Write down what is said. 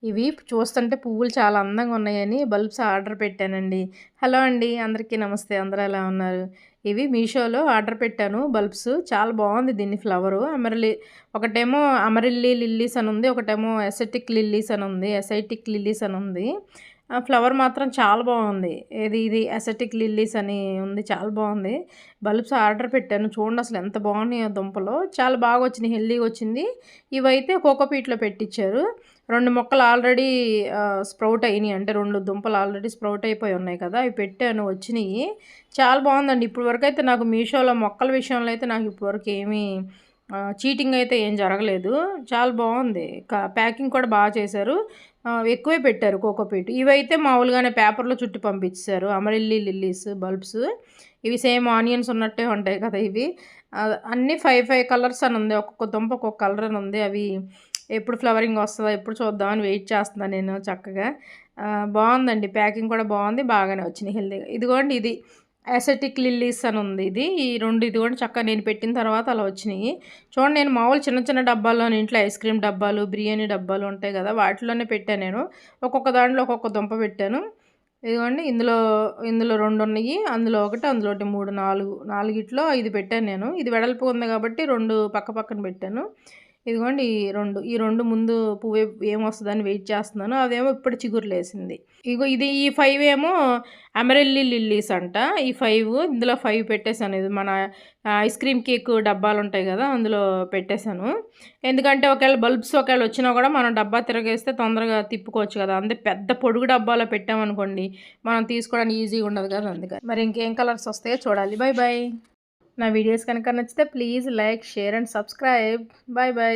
ఇవి చూస్తుంటే పువ్వులు చాలా అందంగా ఉన్నాయని బల్బ్స్ ఆర్డర్ పెట్టానండి. హలో అండి. అందరికీ నమస్తే. అందరూ ఎలా ఉన్నారు? ఇవి మీషోలో ఆర్డర్ పెట్టాను బల్బ్స్. చాలా బాగుంది దీని ఫ్లవరు. ఒకటేమో అమరిల్లి లిల్లీస్ అని ఉంది. ఒకటేమో ఎసెటిక్ లిల్లీస్ అని ఉంది. ఎసైటిక్ లిల్లీస్ అని ఉంది. ఫ్లవర్ మాత్రం చాలా బాగుంది. ఇది ఎసెటిక్ లిల్లీస్ అని ఉంది. చాలా బాగుంది. బల్బ్స్ ఆర్డర్ పెట్టాను. చూడండి అసలు ఎంత బాగున్నాయో దుంపలు. చాలా బాగా వచ్చినాయి. హెల్దీగా వచ్చింది. ఇవైతే కోకోపీట్లో పెట్టించారు. 2 మొక్కలు ఆల్రెడీ స్ప్రౌట్ అయినాయి. అంటే 2 దుంపలు ఆల్రెడీ స్ప్రౌట్ అయిపోయి ఉన్నాయి కదా! అవి పెట్టాను వచ్చినియి. చాలా బాగుందండి. ఇప్పటి వరకైతే నాకు మీషోలో మొక్కల విషయంలో అయితే నాకు ఇప్పటివరకు ఏమీ చీటింగ్ అయితే ఏం జరగలేదు. చాలా బాగుంది. ప్యాకింగ్ కూడా బాగా చేశారు. ఎక్కువే పెట్టారు కోకోపీట్. ఇవైతే మామూలుగానే పేపర్‌లో చుట్టి పంపించేశారు. అమరిల్లి లిల్లీస్ బల్బ్స్. ఇవి సేమ్ ఆనియన్స్ ఉన్నట్టే ఉంటాయి కదా! ఇవి. అన్నీ 5 కలర్స్ అని ఉంది. ఒక్కొక్క దుంప ఒక్కొక్క కలర్ అని ఉంది. అవి ఎప్పుడు ఫ్లవరింగ్ వస్తదా? ఎప్పుడు చూద్దామని వెయిట్ చేస్తున్నా నేను చక్కగా. బావుందండి. ప్యాకింగ్ కూడా బావుంది. బాగానే వచ్చినాయి హెల్తీగా. ఇదిగోండి ఇది ఎసెటిక్ లిల్లీస్ అని ఉంది ఇది. ఈ 2 ఇదిగోండి చక్కగా నేను పెట్టిన తర్వాత అలా వచ్చినాయి. చూడండి నేను మామూలు చిన్న చిన్న డబ్బాల్లోని ఇంట్లో ఐస్ క్రీమ్ డబ్బాలు, బిర్యానీ డబ్బాలు ఉంటాయి కదా! వాటిలోనే పెట్టాను నేను. ఒక్కొక్క దాంట్లో ఒక్కొక్క దుంప పెట్టాను. ఇదిగోండి ఇందులో 2 ఉన్నాయి. అందులో ఒకటి, అందులో ఒకటి 3, 4 నాలుగిట్లో 5 పెట్టాను నేను. ఇది వెడల్పు ఉంది కాబట్టి 2 పక్క పక్కన పెట్టాను. ఇదిగోండి ఈ 2 ముందు పువ్వు ఏమొస్తదని వెయిట్ చేస్తున్నాను. అదేమో ఇప్పుడు చిగురులేసింది. ఇగో ఈ 5 ఏమో అమరెల్లి లిల్లీస్ అంట. ఈ 5 ఇందులో 5 పెట్టేశాను. ఇది మన ఐస్ క్రీమ్ కేక్ డబ్బాలుంటాయి గదా! అందులో పెట్టేశాను. ఎందుకంటే ఒకవేళ వచ్చినా గూడా మనం డబ్బా తిరగేస్తే తొందరగా తిప్పుకోవచ్చు గదా! అంతే పెద్ద పొడుగు డబ్బాలో పెట్టామనుకోండి, మనం తీసుకోవడానికి ఈజీగా ఉండదు కదా! అందుకని. మరి ఇంకేం కలర్స్ వస్తాయో చూడాలి. By by. నా వీడియోస్ కనుక నచ్చితే please like, share and subscribe. By by.